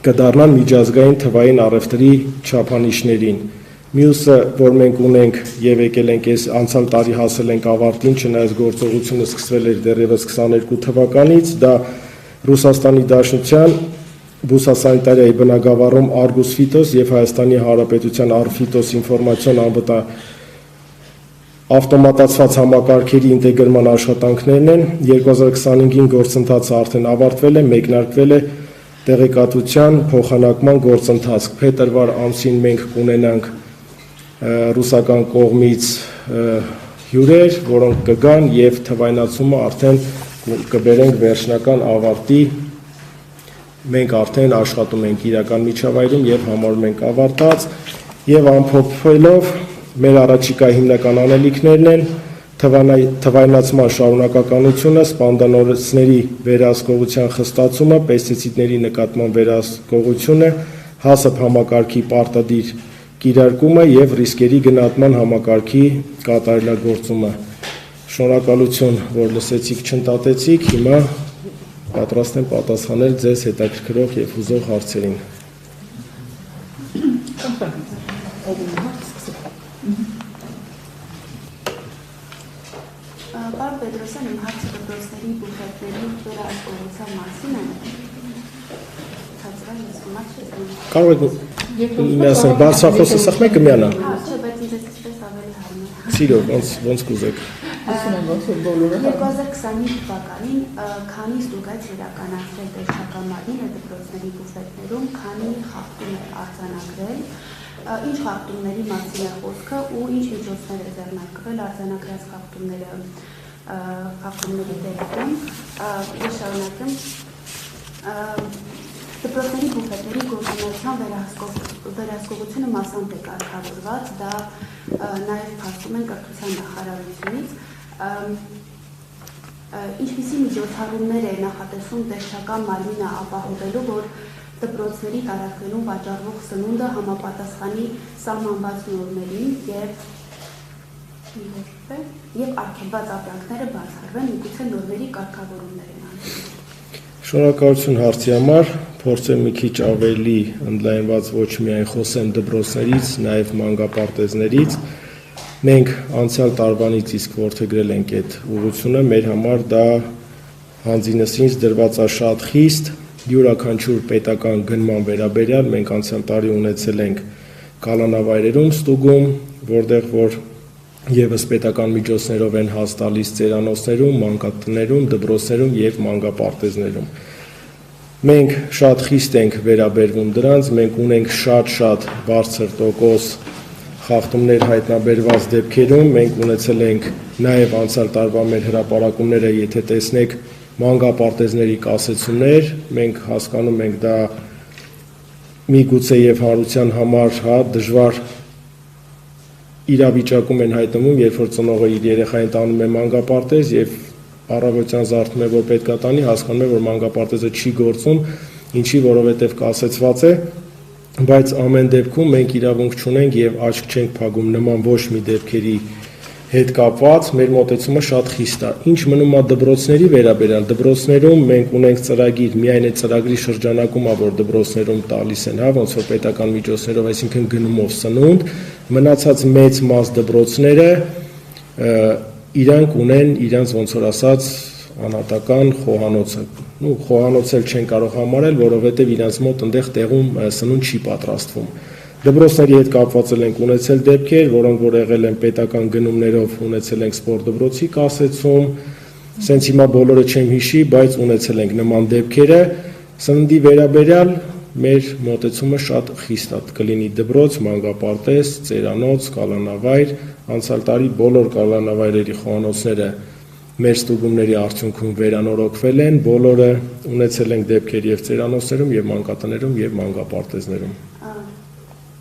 կդառնան միջազգային թվային առևտրի չափանիշներին։ Մյուսը, որ մենք ունենք եւ եկել ենք այս անցյալ տարի հասել ենք ավարտին, չնայած գործողությունը սկսվել էր դեռևս 22 թվականից, դա Ռուսաստանի Դաշնության բուսասանիտարիայի բնագավառում Argus Phytos եւ Հայաստանի Հանրապետության Arphytos ինֆորմացիոն ավտոմատացված համակարգերի ինտեգրման աշխատանքներն են։ 2025-ին գործընթացը արդեն ավարտվել է, մեկնարկվել է տեղեկատվության փոխանակման գործընթաց։ Փետրվար ամսին մենք կունենանք ռուսական կողմից հյուրեր, որոնք կգան եւ թվայնացումը արդեն կբերենք վերջնական ավարտի։ Մենք արդեն աշխատում ենք իրական միջավայրում եւ համարում ենք ավարտած եւ ամփոփվելով մեր առաջիկա հիմնական անելիքներն են թվայնացման շարունակականությունը, սպանդանոցների վերահսկողության խստացումը, պեստիցիդների նկատմամբ վերահսկողությունը, հաստ համակարգի պարտադիր կիրարկումը եւ ռիսկերի գնահատման համակարգի կատարելագործումը։ Շնորհակալություն, որ լսեցիք, չընդատեցիք, հիմա պատրաստ եմ պատասխանել ձեզ հետաքրքրող եւ հուզող հարցերին։ Պարոն Պետրոսյան, իմ հարցը դպրոցների բուֆետների վերահսկողության մասին է։ Կարող եք միասին բարձրախոսը սխմեք կմիանա։ Չէ, բայց ինձ էսպես ավելի հարմար է։ Սիրո, ոնց կուզեք։ 2025 թվականին քանի ստուգած իրականացրել տեսչականmarինը դպրոցների բուֆետներում, քանի խախտում է արձանագրել, ինչ խախտումների մասին է խոսքը ու ինչ միջոցներ է ձեռնարկվել արձանագրած խախտումների դեպքում։ Ես շարունակեմ։ Դպրոցների բուֆետների գործունեության վերահսկողությունը մասամբ է կարգավորված, դա նաև փաստում են կրթության նախարարությունից։ Ինչպիսի միջոցառումներ է նախատեսում տեսչական մարմինը ապահովելու, որ դպրոցների տարածքներում վաճառվող սնունդը համապատասխանի սահմանված նորմերին եւ արգելված ապրանքները բացառվեն, միգուցե նորմերի կարգավորումներ են անում։ Շնորհակալություն հարցի համար, փորձեմ մի քիչ ավելի ընդլայնված ոչ միայն խոսեմ դպրոցներից, նաև մանկապարտեզներից։ Մենք անցյալ տարվանից իսկ որդեգրել ենք այդ ուղղությունը, մեր համար դա հանձինսինց դրված է շատ խիստ, յուրաքանչյուր պետական գնման վերաբերյալ մենք անցյալ տարի ունեցել ենք կալանավայրերում ստուգում, որտեղ որ եւս պետական միջոցներով են հաս տալիս ծերանոցներում, մանկատներում, դպրոցներում եւ մանկապարտեզներում։ Մենք շատ խիստ ենք վերաբերվում դրանց, մենք ունենք շատ բարձր տոկոս խախտումներ հայտնաբերված դեպքերում, մենք ունեցել ենք նաեւ անցյալ տարվա մեր հրապարակումները, եթե տեսնեք մանկապարտեզների կասեցումներ, մենք հասկանում ենք դա միգուցե եւ հանրության համար դժվար իրավիճակում են հայտնվում, երբ որ ծնողը իր երեխային տանում է մանկապարտեզ եւ առավոտյան զարթնում է, որ պետք է տանի, հասկանում է, որ մանկապարտեզը չի գործում, ինչի որովհետեւ կասեցված է, բայց ամեն դեպքում մենք իրավունք չունենք եւ աչք չենք փակում նման ոչ մի դեպքերի հետ կապված, մեր մոտեցումը շատ խիստ է։ Ինչ մնում է դպրոցների վերաբերյալ, դպրոցներում մենք ունենք ծրագիր, միայն այդ ծրագրի շրջանակում է, որ դպրոցներում տալիս են, ոնց որ պետական միջոցներով, այսինքն գնումով սնունդ, մնացած մեծ մաս դպրոցները իրանք ունեն իրանց ոնց որ ասած անհատական խոհանոցը։ Խոհանոց էլ չեն կարող համարել, որովհետև իրանց մոտ այնտեղ տեղում սնունդ չի պատրաստվում։ Դպրոցների հետ կապված ենք ունեցել դեպքեր, որոնք որ եղել են պետական գնումներով, ունեցել ենք սպորտ դպրոցի կասեցում, սենց հիմա բոլորը չեմ հիշի, բայց ունեցել ենք նման դեպքերը, սննդի վերաբերյալ մեր մոտեցումը շատ խիստ է, կլինի դպրոց, մանկապարտեզ, ծերանոց, կալանավայր, անցյալ տարի բոլոր կալանավայրերի խոհանոցները մեր ստուգումների արդյունքում վերանորոգվել են, բոլորը ունեցել ենք դեպքեր եւ ծերանոցներում, եւ մանկատներում, եւ մանկապարտեզներում։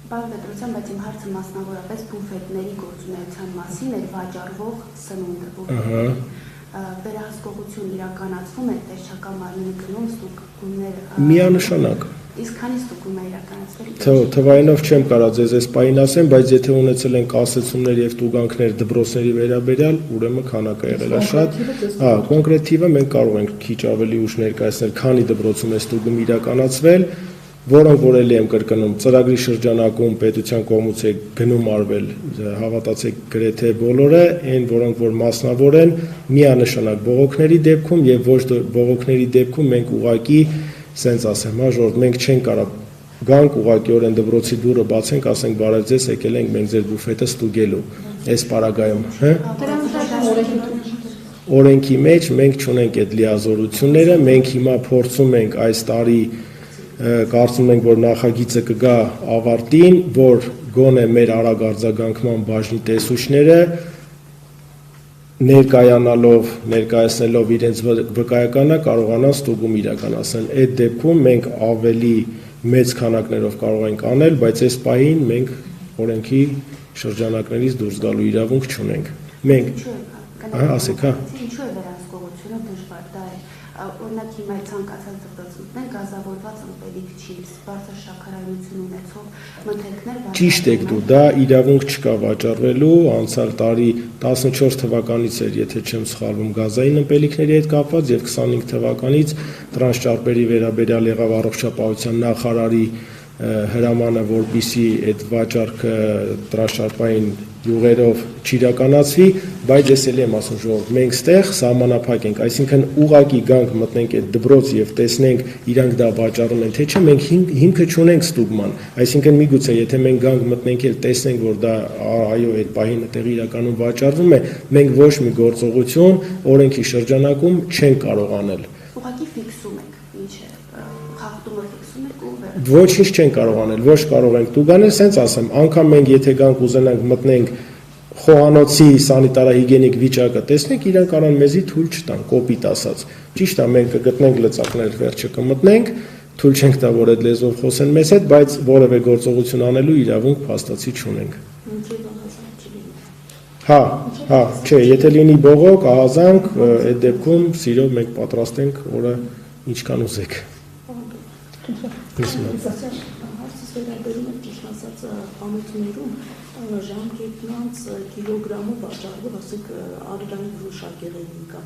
Պարոն Պետրոսյան, բայց իմ հարցը մասնավորապես բուֆետների գործունեության մասին էր, վաճառվող սնունդը։ Վերահսկողություն իրականացվում է տեսչական մարմինի գնում ստուգումները։ Միանշանակ։ Իսկ քանի ստուգում է իրականացվել։ Թվայինով չեմ կարող ձեզ այս պահին ասեմ, բայց եթե ունեցել են կասեցումներ եւ տուգանքներ դպրոցների վերաբերյալ, ուրեմն քանակը եղել է շատ։ Կոնկրետ թիվը մենք կարող ենք քիչ ավելի ուշ ներկայացնել, քանի դպրոցում է ստուգում իրականացվել։ որոնք որ էլի եմ կրկնում, ծրագրի շրջանակում պետության կողմից է գնում արվել, հավատացեք գրեթե բոլորը, այն որոնք որ մասնավոր են, միանշանակ բողոքների դեպքում եւ ոչ բողոքների դեպքում մենք ուղակի, սենց ասեմ, ժողովուրդ, մենք չենք կարող գանք ուղղակիորեն դպրոցի դուռը բացենք, ասենք բարև ձեզ, եկել ենք մենք ձեր բուֆետը ստուգելու, այս պարագայում, օրենքի մեջ մենք չունենք այդ լիազորությունները, մենք հիմա փորձում ենք այս տարի կարծում ենք, որ նախագիծը կգա ավարտին, որ գոնե մեր արագ արձագանքման բաժնի տեսուչները ներկայացնելով իրենց վկայականը կարողանան ստուգում իրականացնել։ Այդ դեպքում մենք ավելի մեծ քանակներով կարող ենք անել, բայց այս պահին մենք օրենքի շրջանակներից դուրս գալու իրավունք չունենք։ Մենք ասեք, ինչու է վերահսկողությունը դժվար, դա է, օրինակ հիմա ցանկացած դպրոցներ գազավորված ըմպելիք չի, բարձր շաքարայնություն ունեցող մթերքներ։ Ճիշտ եք դու, դա իրավունք չկա վաճառվելու, անցյալ տարի 14 թվականից էր, եթե չեմ սխալվում, գազային ըմպելիքների հետ կապված եւ 25 թվականից տրանսճարպերի վերաբերյալ եղավ առողջապահության նախարարի հրամանը, որպեսզի այդ վաճառքը տրանսճարպային յուղերով չիրականացվի, բայց ես էլ եմ ասում ժողովուրդ, մենք ստեղ սահմանափակ ենք, այսինքն ուղակի գանք մտնենք այդ դպրոց եւ տեսնենք իրանք դա վաճառում են, թե չէ, մենք հիմքը չունենք ստուգման, այսինքն միգուցե եթե մենք գանք մտնենք էլ տեսնենք, որ դա այո այդ պահին այդտեղ իրականում վաճառվում է, մենք ոչ մի գործողություն օրենքի շրջանակում չենք կարող անել։ Ուղղակի ֆիքսում եք, ինչ է, խախտումը ֆիքսում եք ու ոչինչ չեն կարող անել, ոչ կարող ենք տուգանել, սենց ասեմ, անգամ մենք եթե գանք ուզենանք մտնենք խոհանոցի սանիտարահիգիենիկ վիճակը տեսնենք, իրանք արան մեզի թույլ չտան, կոպիտ ասած։ Ճիշտ է, մենք կգտնենք լծակներ վերջը կմտնենք, թույլ չենք տա, որ այդ լեզվով խոսեն մեզ հետ, բայց որևէ գործողություն անելու իրավունք փաստացի չունենք։ Հա, չէ, եթե լինի բողոք, ահազանգ, այդ դեպքում սիրով մենք պատրաստ ենք, որը ինչքան ուզեք։ Հարցս վերաբերում է ճիշտ ասած խանութներում ժամկետնանց կիլոգրամով վաճառվող, ասենք, արևային հրուշակեղենի կամ